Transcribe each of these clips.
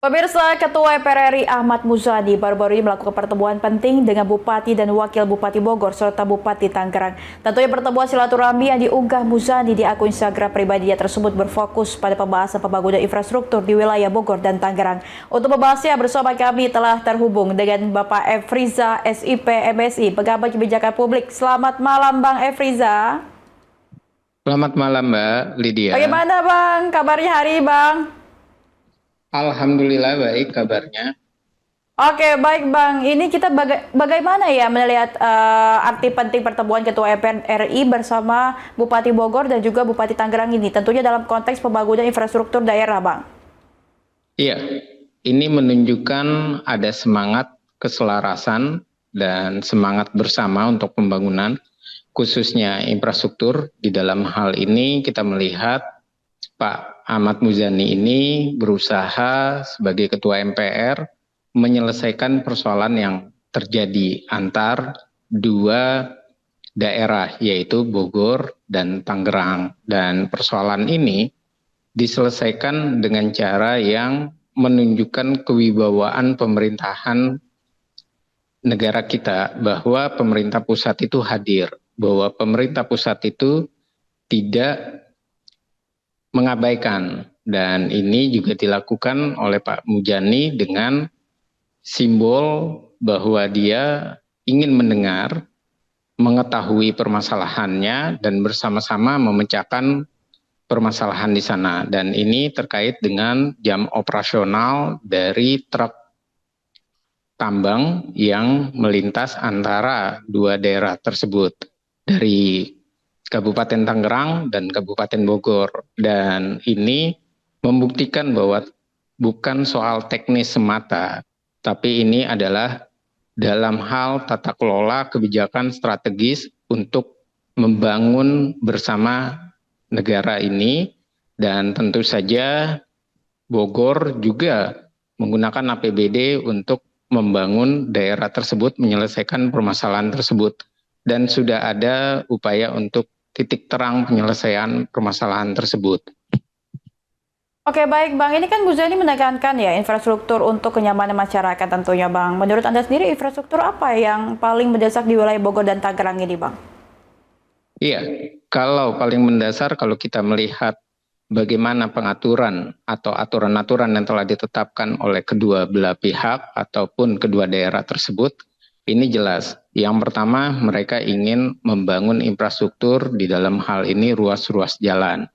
Pemirsa, Ketua MPR RI Ahmad Muzani baru-baru ini melakukan pertemuan penting dengan Bupati dan Wakil Bupati Bogor serta Bupati Tangerang. Tentunya pertemuan silaturahmi yang diunggah Muzani di akun Instagram pribadinya tersebut berfokus pada pembahasan pembangunan infrastruktur di wilayah Bogor dan Tangerang. Untuk membahasnya bersama kami telah terhubung dengan Bapak Efriza SIP MSI, Pengamat Kebijakan Publik. Selamat malam Bang Efriza. Selamat malam Mbak Lydia. Bagaimana Bang kabarnya hari ini Bang? Alhamdulillah baik kabarnya. Oke, baik Bang. Ini kita bagaimana ya melihat arti penting pertemuan Ketua MPR RI bersama Bupati Bogor dan juga Bupati Tangerang ini, tentunya dalam konteks pembangunan infrastruktur daerah, Bang. Iya, ini menunjukkan ada semangat keselarasan dan semangat bersama untuk pembangunan, khususnya infrastruktur. Di dalam hal ini kita melihat Pak Ahmad Muzani ini berusaha sebagai Ketua MPR menyelesaikan persoalan yang terjadi antar dua daerah, yaitu Bogor dan Tangerang. Dan persoalan ini diselesaikan dengan cara yang menunjukkan kewibawaan pemerintahan negara kita, bahwa pemerintah pusat itu hadir, bahwa pemerintah pusat itu tidak mengabaikan. Dan ini juga dilakukan oleh Pak Muzani dengan simbol bahwa dia ingin mendengar, mengetahui permasalahannya, dan bersama-sama memecahkan permasalahan di sana. Dan ini terkait dengan jam operasional dari truk tambang yang melintas antara dua daerah tersebut, dari Kabupaten Tangerang dan Kabupaten Bogor. Dan ini membuktikan bahwa bukan soal teknis semata, tapi ini adalah dalam hal tata kelola kebijakan strategis untuk membangun bersama negara ini. Dan tentu saja Bogor juga menggunakan APBD untuk membangun daerah tersebut, menyelesaikan permasalahan tersebut. Dan sudah ada upaya untuk titik terang penyelesaian permasalahan tersebut. Oke, baik Bang. Ini kan Muzani menekankan ya infrastruktur untuk kenyamanan masyarakat tentunya Bang. Menurut Anda sendiri infrastruktur apa yang paling mendesak di wilayah Bogor dan Tangerang ini Bang? Iya, kalau paling mendasar, kalau kita melihat bagaimana pengaturan atau aturan-aturan yang telah ditetapkan oleh kedua belah pihak ataupun kedua daerah tersebut, ini jelas. Yang pertama, mereka ingin membangun infrastruktur, di dalam hal ini ruas-ruas jalan.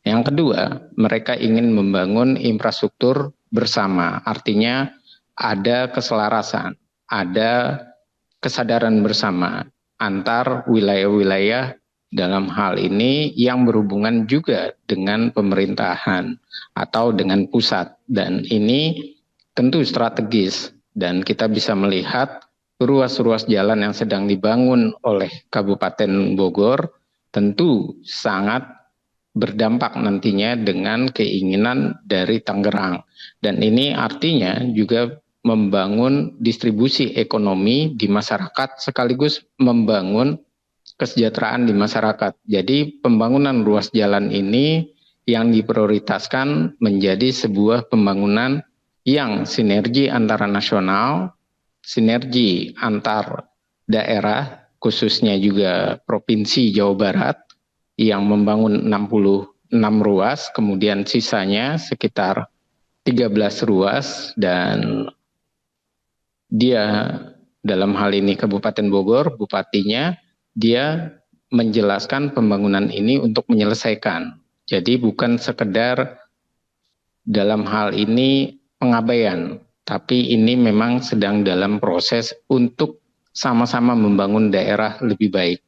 Yang kedua, mereka ingin membangun infrastruktur bersama, artinya ada keselarasan, ada kesadaran bersama antar wilayah-wilayah, dalam hal ini yang berhubungan juga dengan pemerintahan atau dengan pusat. Dan ini tentu strategis, dan kita bisa melihat ruas-ruas jalan yang sedang dibangun oleh Kabupaten Bogor tentu sangat berdampak nantinya dengan keinginan dari Tangerang. Dan ini artinya juga membangun distribusi ekonomi di masyarakat sekaligus membangun kesejahteraan di masyarakat. Jadi pembangunan ruas jalan ini yang diprioritaskan menjadi sebuah pembangunan yang sinergi antara nasional, sinergi antar daerah, khususnya juga Provinsi Jawa Barat yang membangun 66 ruas, kemudian sisanya sekitar 13 ruas, dan dia dalam hal ini Kabupaten Bogor, bupatinya, dia menjelaskan pembangunan ini untuk menyelesaikan. Jadi bukan sekedar dalam hal ini pengabaian, tapi ini memang sedang dalam proses untuk sama-sama membangun daerah lebih baik.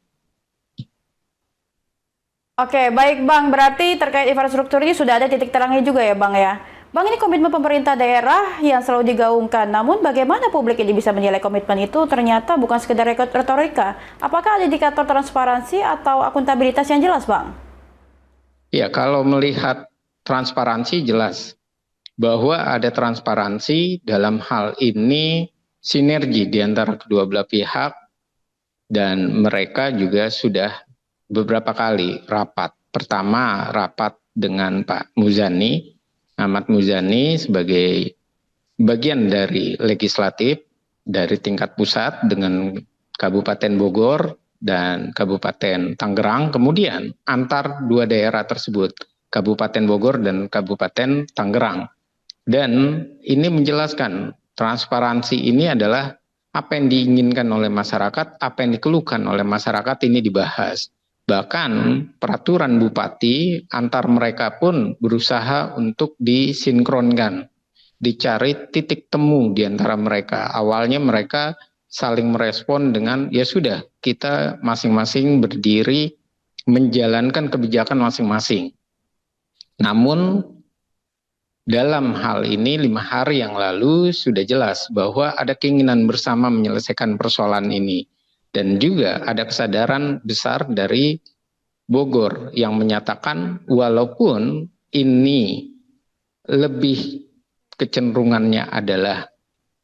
Oke, baik Bang. Berarti terkait infrastruktur ini sudah ada titik terangnya juga ya Bang ya. Bang, ini komitmen pemerintah daerah yang selalu digaungkan. Namun bagaimana publik ini bisa menilai komitmen itu ternyata bukan sekedar retorika. Apakah ada indikator transparansi atau akuntabilitas yang jelas Bang? Ya, kalau melihat transparansi jelas bahwa ada transparansi dalam hal ini, sinergi di antara kedua belah pihak, dan mereka juga sudah beberapa kali rapat. Pertama, rapat dengan Pak Muzani, Ahmad Muzani sebagai bagian dari legislatif dari tingkat pusat dengan Kabupaten Bogor dan Kabupaten Tangerang, kemudian antar dua daerah tersebut, Kabupaten Bogor dan Kabupaten Tangerang. Dan ini menjelaskan transparansi ini adalah apa yang diinginkan oleh masyarakat, apa yang dikeluhkan oleh masyarakat ini dibahas. Bahkan peraturan bupati antar mereka pun berusaha untuk disinkronkan, dicari titik temu di antara mereka. Awalnya mereka saling merespon dengan ya sudah, kita masing-masing berdiri menjalankan kebijakan masing-masing. Namun dalam hal ini 5 hari yang lalu sudah jelas bahwa ada keinginan bersama menyelesaikan persoalan ini. Dan juga ada kesadaran besar dari Bogor yang menyatakan walaupun ini lebih kecenderungannya adalah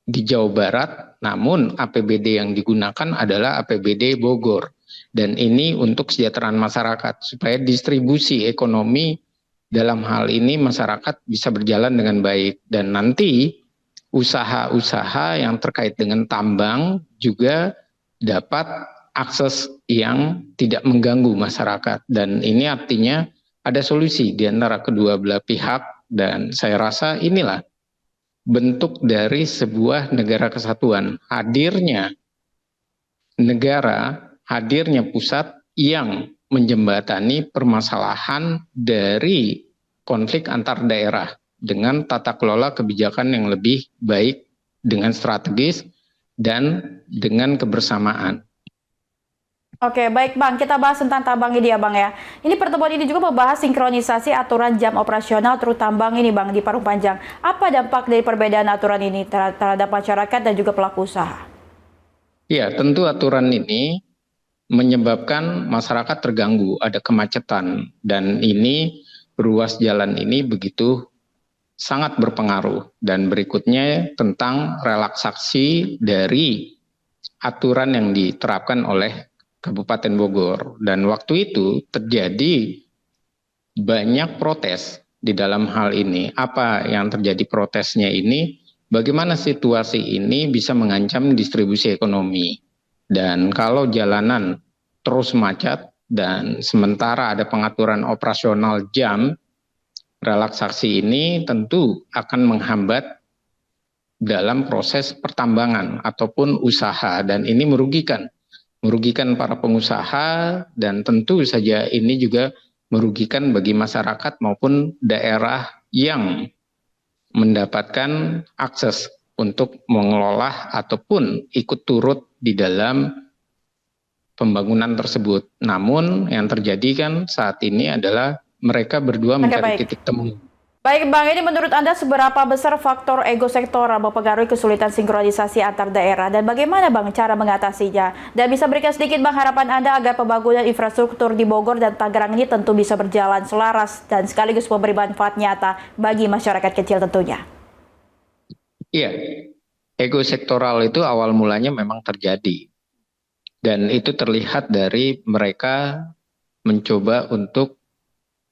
di Jawa Barat, namun APBD yang digunakan adalah APBD Bogor. Dan ini untuk kesejahteraan masyarakat, supaya distribusi ekonomi dalam hal ini masyarakat bisa berjalan dengan baik. Dan nanti usaha-usaha yang terkait dengan tambang juga dapat akses yang tidak mengganggu masyarakat. Dan ini artinya ada solusi di antara kedua belah pihak, dan saya rasa inilah bentuk dari sebuah negara kesatuan, hadirnya negara, hadirnya pusat yang menjembatani permasalahan dari konflik antar daerah dengan tata kelola kebijakan yang lebih baik, dengan strategis dan dengan kebersamaan. Oke, baik Bang, kita bahas tentang tambang ini ya Bang ya. Ini pertemuan ini juga membahas sinkronisasi aturan jam operasional truk tambang ini Bang di Parung Panjang. Apa dampak dari perbedaan aturan ini terhadap masyarakat dan juga pelaku usaha? Ya, tentu aturan ini menyebabkan masyarakat terganggu, ada kemacetan, dan ini ruas jalan ini begitu sangat berpengaruh. Dan berikutnya tentang relaksasi dari aturan yang diterapkan oleh Kabupaten Bogor. Dan waktu itu terjadi banyak protes di dalam hal ini. Apa yang terjadi protesnya ini? Bagaimana situasi ini bisa mengancam distribusi ekonomi. Dan kalau jalanan terus macet dan sementara ada pengaturan operasional jam, relaksasi ini tentu akan menghambat dalam proses pertambangan ataupun usaha, dan ini merugikan para pengusaha, dan tentu saja ini juga merugikan bagi masyarakat maupun daerah yang mendapatkan akses untuk mengelola ataupun ikut turut di dalam pembangunan tersebut. Namun yang terjadi kan saat ini adalah mereka berdua mencari titik temu. Baik Bang, ini menurut Anda seberapa besar faktor ego sektoral mempengaruhi kesulitan sinkronisasi antar daerah, dan bagaimana Bang cara mengatasinya? Dan bisa berikan sedikit Bang harapan Anda agar pembangunan infrastruktur di Bogor dan Tangerang ini tentu bisa berjalan selaras dan sekaligus memberi manfaat nyata bagi masyarakat kecil tentunya. Iya, ego sektoral itu awal mulanya memang terjadi. Dan itu terlihat dari mereka mencoba untuk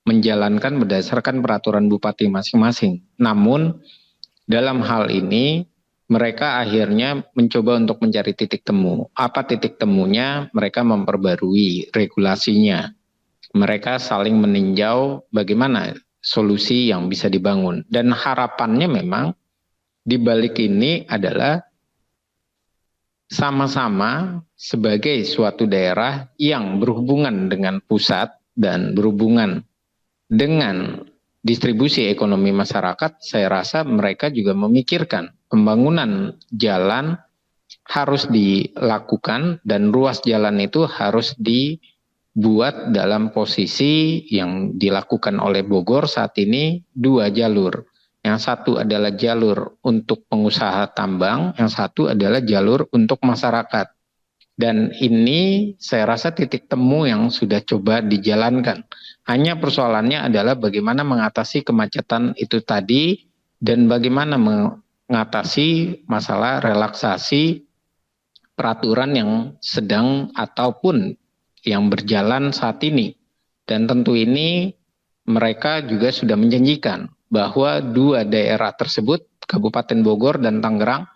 menjalankan berdasarkan peraturan bupati masing-masing. Namun dalam hal ini mereka akhirnya mencoba untuk mencari titik temu. Apa titik temunya? Mereka memperbarui regulasinya. Mereka saling meninjau bagaimana solusi yang bisa dibangun. Dan harapannya memang di balik ini adalah sama-sama sebagai suatu daerah yang berhubungan dengan pusat dan berhubungan dengan distribusi ekonomi masyarakat, saya rasa mereka juga memikirkan pembangunan jalan harus dilakukan dan ruas jalan itu harus dibuat dalam posisi yang dilakukan oleh Bogor saat ini 2 jalur. Yang satu adalah jalur untuk pengusaha tambang, yang satu adalah jalur untuk masyarakat. Dan ini saya rasa titik temu yang sudah coba dijalankan. Hanya persoalannya adalah bagaimana mengatasi kemacetan itu tadi dan bagaimana mengatasi masalah relaksasi peraturan yang sedang ataupun yang berjalan saat ini. Dan tentu ini mereka juga sudah menjanjikan bahwa 2 daerah tersebut Kabupaten Bogor dan Tangerang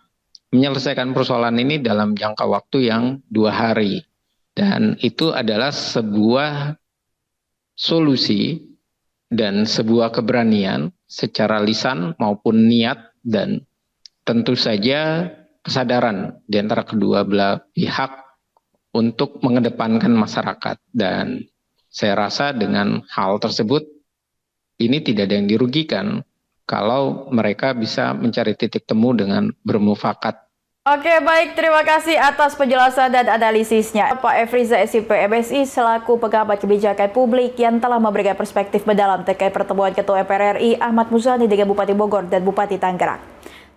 menyelesaikan persoalan ini dalam jangka waktu yang 2 hari. Dan itu adalah sebuah solusi dan sebuah keberanian secara lisan maupun niat, dan tentu saja kesadaran di antara kedua belah pihak untuk mengedepankan masyarakat. Dan saya rasa dengan hal tersebut ini tidak ada yang dirugikan kalau mereka bisa mencari titik temu dengan bermufakat. Oke, baik. Terima kasih atas penjelasan dan analisisnya. Pak Efriza SIP MSI selaku pengamat kebijakan publik yang telah memberikan perspektif mendalam terkait pertemuan Ketua MPR RI Ahmad Muzani dengan Bupati Bogor dan Bupati Tangerang.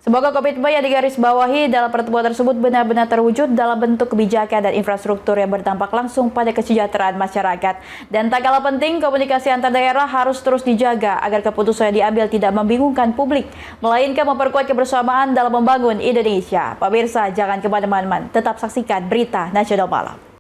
Semoga komitmen yang digarisbawahi dalam pertemuan tersebut benar-benar terwujud dalam bentuk kebijakan dan infrastruktur yang berdampak langsung pada kesejahteraan masyarakat. Dan tak kalah penting, komunikasi antar daerah harus terus dijaga agar keputusan yang diambil tidak membingungkan publik, melainkan memperkuat kebersamaan dalam membangun Indonesia. Pemirsa, jangan kemana-mana, tetap saksikan Berita Nasional Malam.